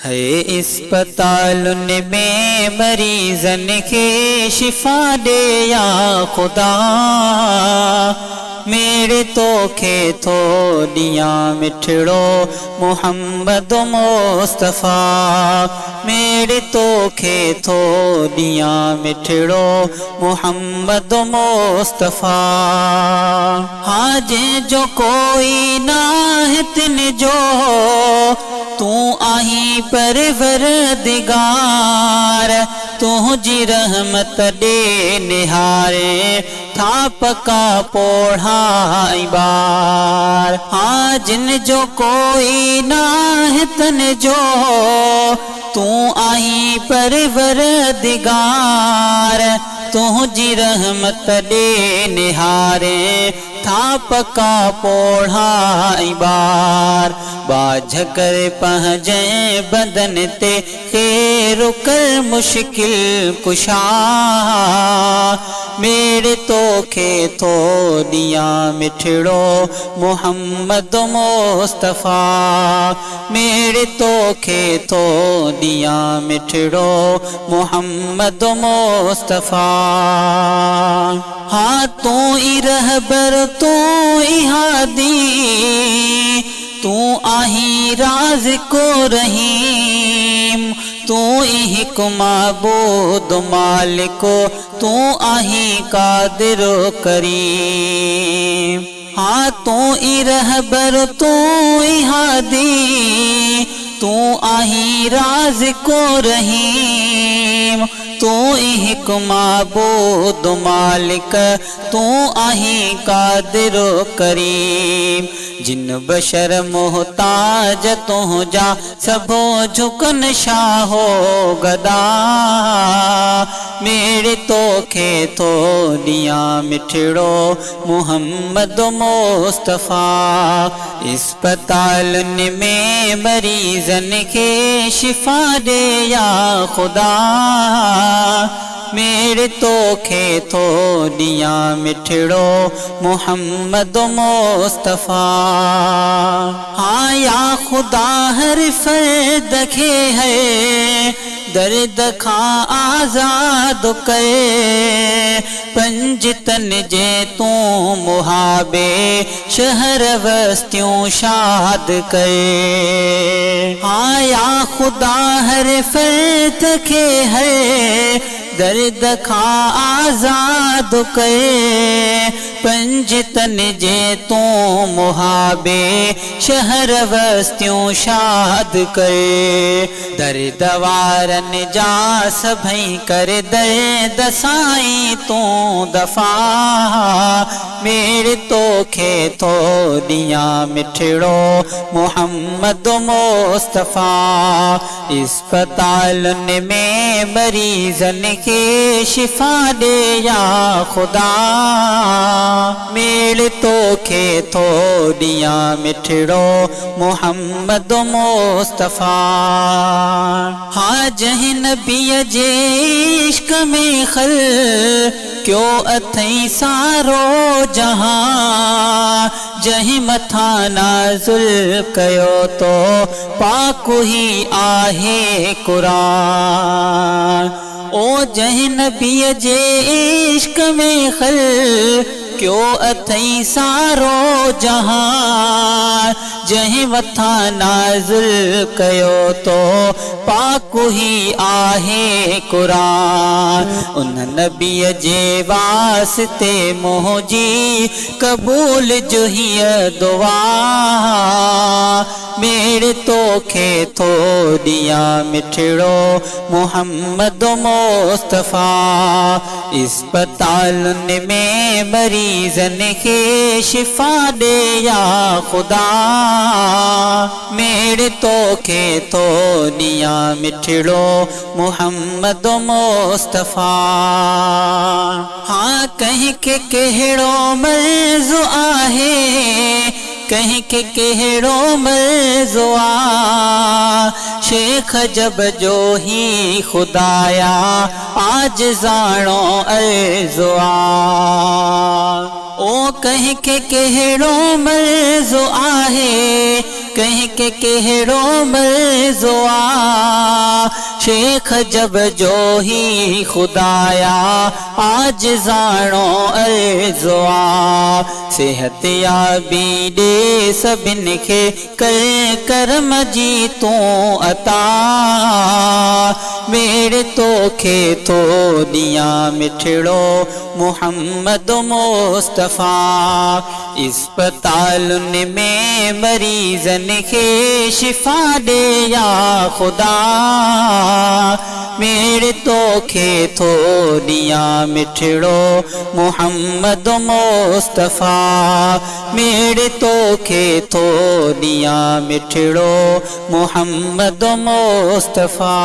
है अस्पतालुन में मरीजन के शिफा दे या खुदा। मेरे तोखे थो दिया मिठड़ो मोहम्मद मुस्तफ़ा। मेरे तोखे थो दिया मिठड़ो मोहम्मद मुस्तफ़ा। हाज जो कोई ना है तिन जो तू आही परवरदिगार। तुझी रहमत दे निहारे था पका पोढ़ाई बार। हाँ जिन जो कोई ना है तन जो तू आही परवरदिगार। तुझी रहमत दे निहारे था पका पोढ़ाई बार। बाझ कर पहुँचे बदन ते खैर कर मुश्किल कुशा। मेरे तोखे थो दिया मिठड़ो मोहम्मद मुस्तफ़ा। मेरे तोखे थो दिया मिठड़ो मोहम्मद मुस्तफ़ा। हाँ तू ही रहबर तू ही हादी। तू आही राज को रहीम। तू ही माबूद मालिको तू आही कादिर करीम। हाँ तू ही रहबर तू ही हादी। तू आही राज को रहीम। तू ही माबूद मालिक तू आही कादिर करीम। जिन बशर मोहताज तू जा सबो झुकन शाहो गदा। मेरे तोखे थो दिया मिठड़ो मोहम्मद मुस्तफ़ा। अस्पतालन में मरीजन के शिफा दे या खुदा। मेरे तोखे थो दिया मिठड़ो मोहम्मद मुस्तफ़ा। हाँ या खुदा हर फर्द खे है दर्द खा आज़ाद करे। पंजतन जे तू मुहाबे शहर वस्तियों शाद करे। हाँ या खुदा हर फर्द खे है दर्द खा आज़ाद करे। पंजतन जे तू मुहाबे शहर वस्तियों शाद करे। दर्द वारन जा सभई कर दर्द साईं तू दफ़ा। मेरे तोखे थो दिया मिठड़ो मोहम्मद मुस्तफ़ा। अस्पतालन में मरीजन के शिफा दे या खुदा। मेरे तोखे थो दिया मिठड़ो मोहम्मद मुस्तफ़ा। हाँ जह नबी जे इश्क में खल क्यों अथई सारो जहां। जह मथा नाज़ुल कयो तो पाक ही आहे कुरान। ओ जह नबी जे इश्क में खल क्यों अथई सारो जहां। जह मथा नाज़ुल कयो तो पाक ही आहे कुरान। उन नबी जे वास्ते मोहजी कबूल जो हिय दुआ। मेरे तोखे थो दिया मिठड़ो मोहम्मद मुस्तफ़ा। अस्पतालन में मरीजन के शिफा दे या खुदा। मेरे तोखे थो दिया मिठड़ो मोहम्मद मुस्तफ़ा। हाँ कहीं के कहिड़ो मर्ज़ आहे। कहीं के कहिड़ो मर्ज़ो आ। शेख जब जो ही खुदाया आज जानो अर्ज़ो आ। ओ कहीं के कहिड़ो मर्ज़ो आहे। कह के कहिड़ो मर्ज़ुआ शेख जब जो ही खुदाया आज जानो अर्ज़ुआ सेहत याबी दे सभिन खे कर करम जी तूं अता मेरे तोखे थो दिया मिठड़ो मोहम्मद मुस्तफ़ा इस्पतालुनि में मरीज़न खे शिफ़ा दे या खुदा मेरे तोखे थो दिया मिठड़ो मोहम्मद मुस्तफ़ा मेरे तोखे थो दिया मिठड़ो मोहम्मद मुस्तफ़ा।